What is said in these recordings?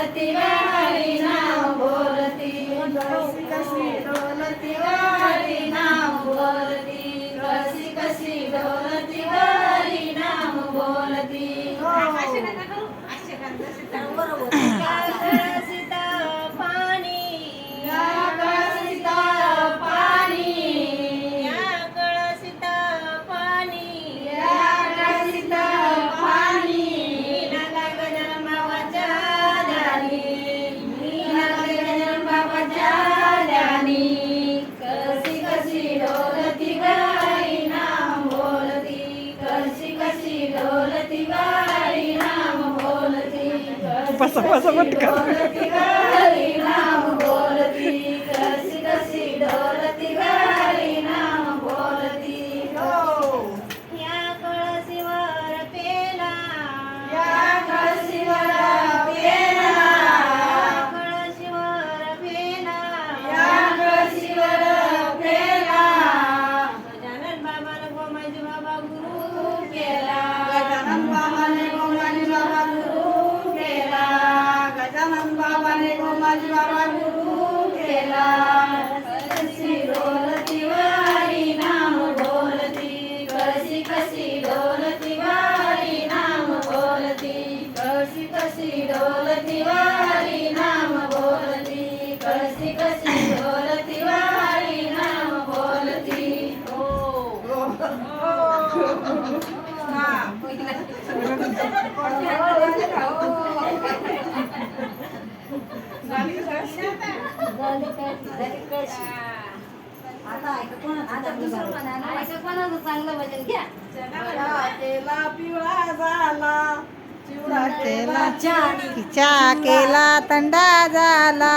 डोलती ग हरी नाम बोलती कशी कशी डोलती ग हरी नाम बोलती कशी कशी डोलती ग हरी नाम बोलती कळशीत पाणी या कळशीत पाणी या कळशीत पाणी या कळशीत पाणी नागा गजानन बाबाच्या ध्यानी नागा गजानन बाबाच्या ध्यानी कशी कशी डोलती ग हरी नाम बोलती कशी कशी डोलती ग हरी नाम बोलती डोलती ग हरी नाम बोलती कशी कशी डोलती ग हरी नाम बोलती या कळशीवर पेला या कळशीवर पेला कळशीवर पेला या कळशीवर पेला गजानन बाबाने गोमाजी बाबा गुरु केला गजानन बाबाने गोमाजी बाबा गुरु केला गजानन बाबाने गोमाजी बाबा गुरु केला कशी डोलती व हरी नाम बोलती कशी कशी डोलती व हरी नाम बोलती कशी कशी डोलती व हरी नाम बोलती कशी कशी डोलती व हरी नाम बोलती केला पिवळा झाला चिवडा केला चहा केला थंडा झाला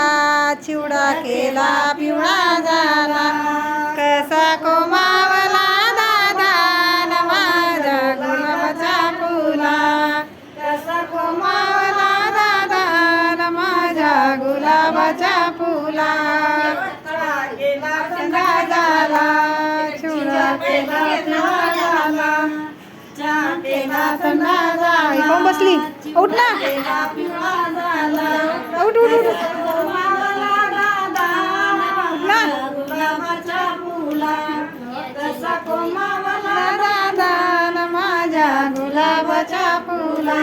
चिवडा केला पिवळा झाला कसा कोमावला दादा न माझ्या गुलाबाचा फुला कसा कोमावला दादा न माझ्या गुलाबाचा फुला केला थंडा झाला चिवडा केला पिवळा झाला चहा केला थंडा झाला कोण बसली उठ ना केला पिवळा झाला उठ उठ उठ कोमावला दादा माझ्या गुलाबाचा फुला कसा कोमावला दादा न माझ्या गुलाबाच्या फुला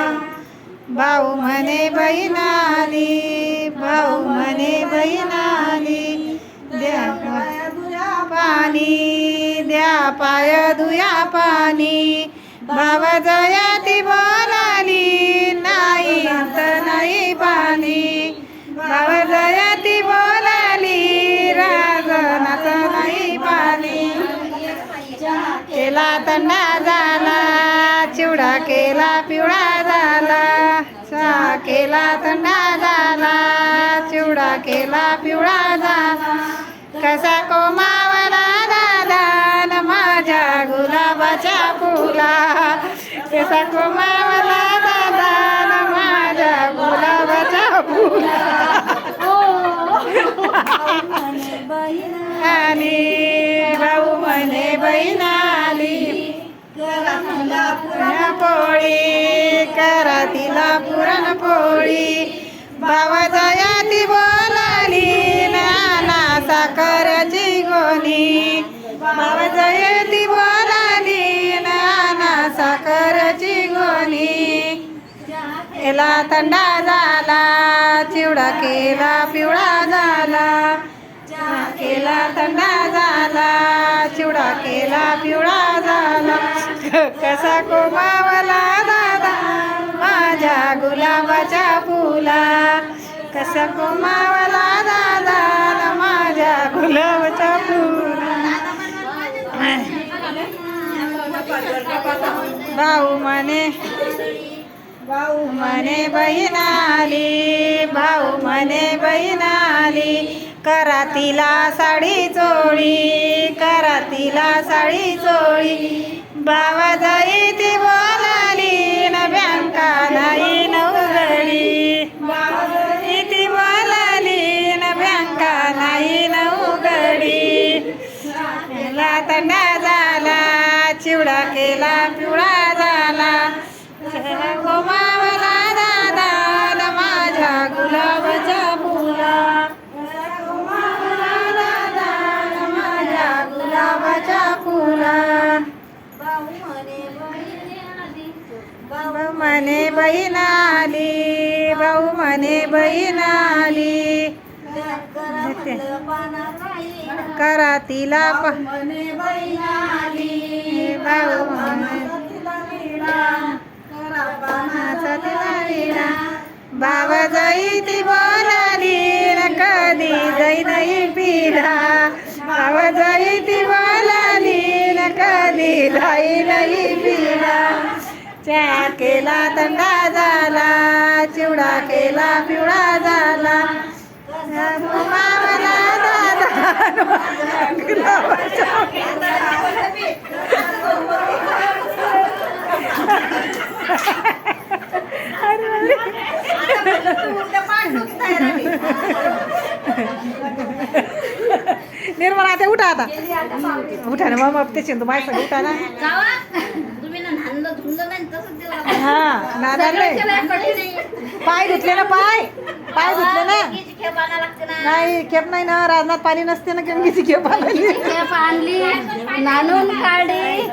भाऊ म्हणे बहीण आली भाऊ म्हणे बहीण आली द्या पाणी द्या पाय धुया पाणी भाव जयती बोलाली नाही तर नाही पाणी भाव जयती बोलाली राजनात नाही पाणी केला थंडा झाला चिवडा केला पिवळा झाला चहा केला थंडा झाला चिवडा केला पिवळा झाला कसा कोमावला दादा न माझ्या गुलाबाच्या फुला कसा कोमावला दादा न माझ्या गुलाबाच्या फुला आणि भाऊ म्हणे बहीण आली पुरणपोळी करा तिला पुरणपोळी भाव जयती बोलाली नाना साखरची गोणी भाव जयती बोलाली नाना साखरची गोणी केला थंडा झाला चिवडा केला पिवळा झाला केला थंडा झाला चिवडा केला पिवळा झाला कसा कोमावला दादा माझ्या गुलाबाच्या फुला कसा कोमावला दादा माझ्या गुलाबाच्या फुला भाऊ म्हणे बहीण आली भाऊ म्हणे बहीण आली करा तिला साडी चोळी करा तिला साडी चोळी भाव जाई ती बोलाली न बँका नाही न उघडी भाव जाई ती बोलाली न बँका नाही न उघडी केला थंडा झाला चिवडा केला पिवळा झाला गोमावला दादा माझ्या गुलाब भाऊ म्हणे बहीण आली करातलं पानात राई करा तिला म्हणे बहीण आली भाऊ तिला विडा करा पानाचा तिला विडा बाबा जाई ती बोलाली न कधी जाई नाही पिढा बाबा जाई ती बोलाली न कधी जाई नाही पिढा चहा केला थंडा झाला चिवडा केला पिवळा झाला मामाला निर्मला ते उठा आता उठा ना मग ते शिंदू माहिती सांग उठा ना तुम्ही ना नांदलं धुंदलं नाही तसंच दिलं हा नादाले पाय धुतले ना पाय धुतले ना खेप आणा लागते ना नाही खेप नाही ना राजनाथ पाणी नसते ना केमकीची खेप आलेली खेप आणली नानून काढली